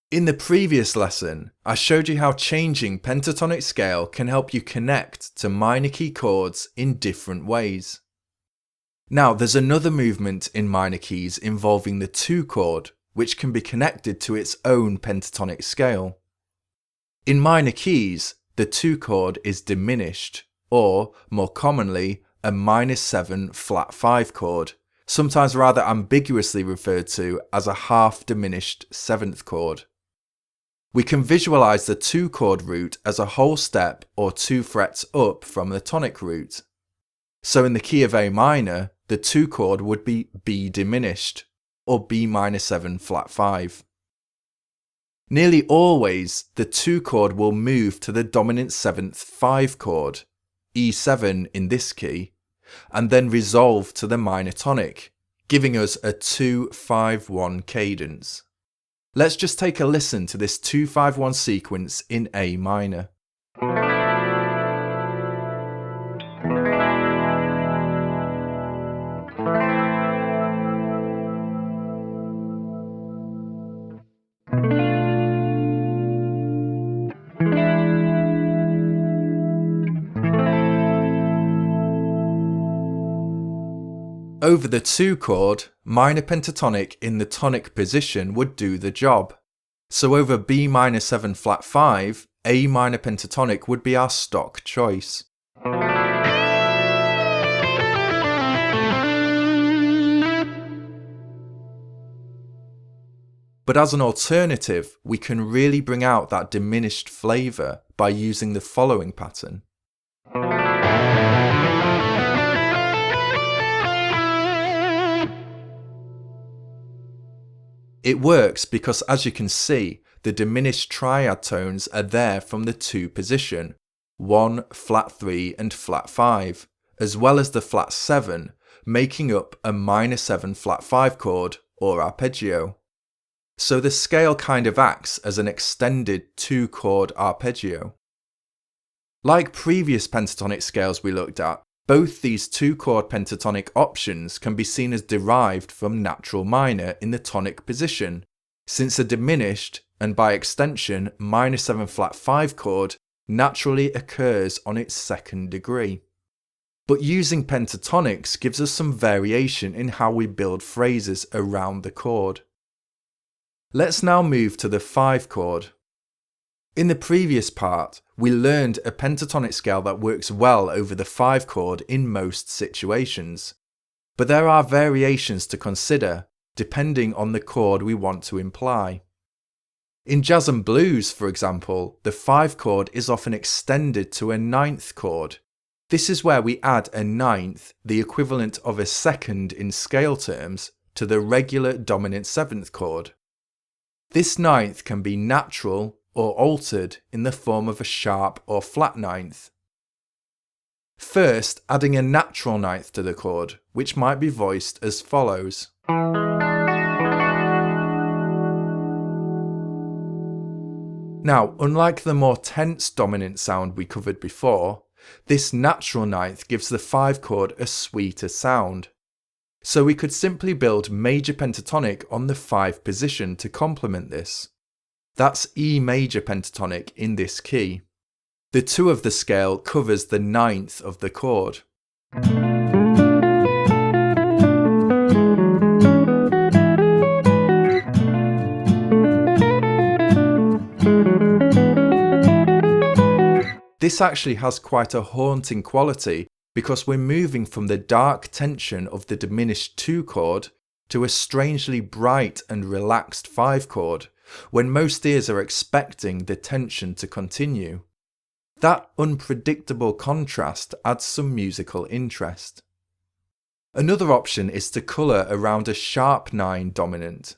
In the previous lesson, I showed you how changing pentatonic scale can help you connect to minor key chords in different ways. Now, there's another movement in minor keys involving the 2 chord, which can be connected to its own pentatonic scale. In minor keys, the 2 chord is diminished, or, more commonly, a -7 flat 5 chord, sometimes rather ambiguously referred to as a half diminished 7th chord. We can visualize the 2 chord root as a whole step or 2 frets up from the tonic root. So in the key of A minor, the 2 chord would be B diminished, or B-7 flat 5. Nearly always, the 2 chord will move to the dominant 7th 5 chord, E7 in this key, and then resolve to the minor tonic, giving us a 2-5-1 cadence. Let's just take a listen to this 2-5-1 sequence in A minor. Over the 2 chord, minor pentatonic in the tonic position would do the job. So over B-7 flat 5, A minor pentatonic would be our stock choice. But as an alternative, we can really bring out that diminished flavour by using the following pattern. It works because, as you can see, the diminished triad tones are there from the 2 position, 1, flat 3 and flat 5, as well as the flat 7, making up a -7 flat 5 chord or arpeggio. So the scale kind of acts as an extended 2 chord arpeggio. Like previous pentatonic scales we looked at, both these 2 chord pentatonic options can be seen as derived from natural minor in the tonic position, since a diminished, and by extension -7 flat 5 chord, naturally occurs on its 2nd degree. But using pentatonics gives us some variation in how we build phrases around the chord. Let's now move to the 5 chord. In the previous part, we learned a pentatonic scale that works well over the 5 chord in most situations, but there are variations to consider depending on the chord we want to imply. In jazz and blues, for example, the 5 chord is often extended to a 9th chord. This is where we add a 9th, the equivalent of a 2nd in scale terms, to the regular dominant 7th chord. This 9th can be natural or altered in the form of a sharp or flat 9th. First, adding a natural 9th to the chord, which might be voiced as follows. Now, unlike the more tense dominant sound we covered before, this natural 9th gives the 5 chord a sweeter sound. So we could simply build major pentatonic on the 5 position to complement this. That's E major pentatonic in this key. The 2 of the scale covers the 9th of the chord. This actually has quite a haunting quality because we're moving from the dark tension of the diminished 2 chord to a strangely bright and relaxed 5 chord, when most ears are expecting the tension to continue. That unpredictable contrast adds some musical interest. Another option is to colour around a sharp 9 dominant.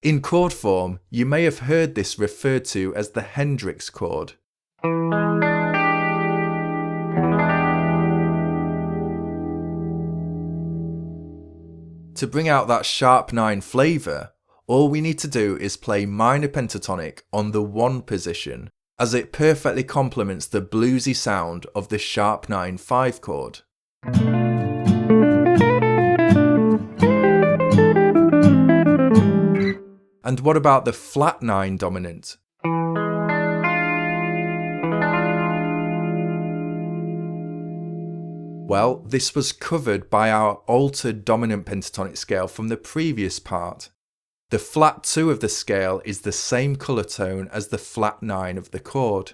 In chord form, you may have heard this referred to as the Hendrix chord. To bring out that sharp 9 flavour, all we need to do is play minor pentatonic on the 1 position, as it perfectly complements the bluesy sound of the sharp 9 5 chord. And what about the flat 9 dominant? Well, this was covered by our altered dominant pentatonic scale from the previous part. The flat 2 of the scale is the same colour tone as the flat 9 of the chord.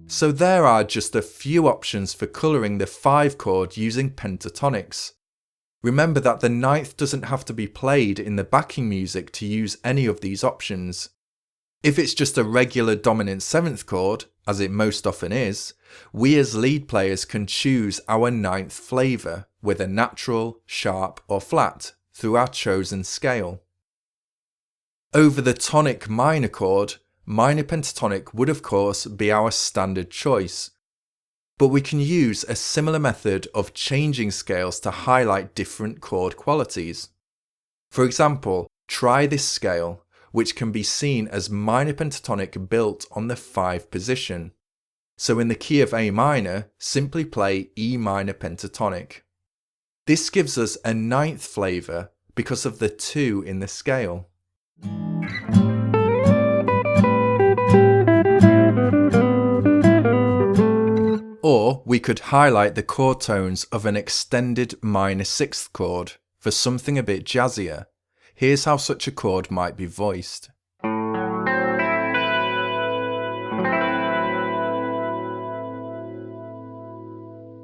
So there are just a few options for colouring the 5 chord using pentatonics. Remember that the 9th doesn't have to be played in the backing music to use any of these options. If it's just a regular dominant 7th chord, as it most often is, we as lead players can choose our 9th flavour, whether natural, sharp or flat, through our chosen scale. Over the tonic minor chord, minor pentatonic would of course be our standard choice, but we can use a similar method of changing scales to highlight different chord qualities. For example, try this scale, which can be seen as minor pentatonic built on the 5 position. So in the key of A minor, simply play E minor pentatonic. This gives us a 9th flavour because of the 2 in the scale. Or we could highlight the chord tones of an extended minor 6th chord for something a bit jazzier. Here's how such a chord might be voiced.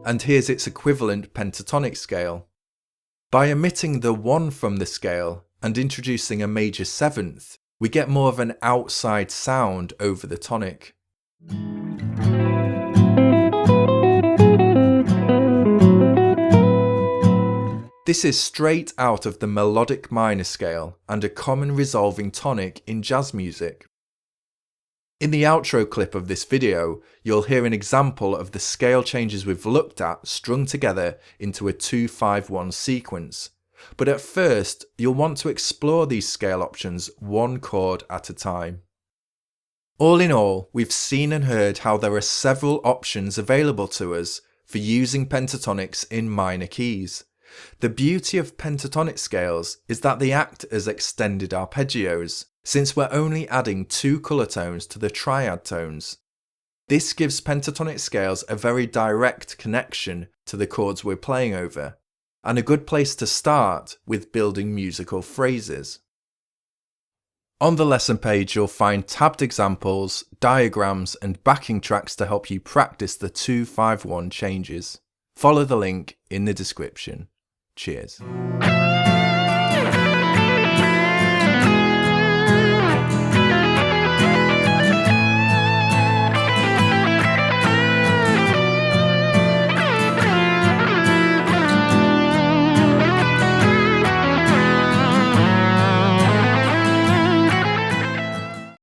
And here's its equivalent pentatonic scale. By omitting the 1 from the scale and introducing a major 7th, we get more of an outside sound over the tonic. This is straight out of the melodic minor scale and a common resolving tonic in jazz music. In the outro clip of this video, you'll hear an example of the scale changes we've looked at strung together into a 2-5-1 sequence. But at first, you'll want to explore these scale options one chord at a time. All in all, we've seen and heard how there are several options available to us for using pentatonics in minor keys. The beauty of pentatonic scales is that they act as extended arpeggios, since we're only adding 2 colour tones to the triad tones. This gives pentatonic scales a very direct connection to the chords we're playing over, and a good place to start with building musical phrases. On the lesson page you'll find tabbed examples, diagrams and backing tracks to help you practice the 2-5-1 changes. Follow the link in the description. Cheers.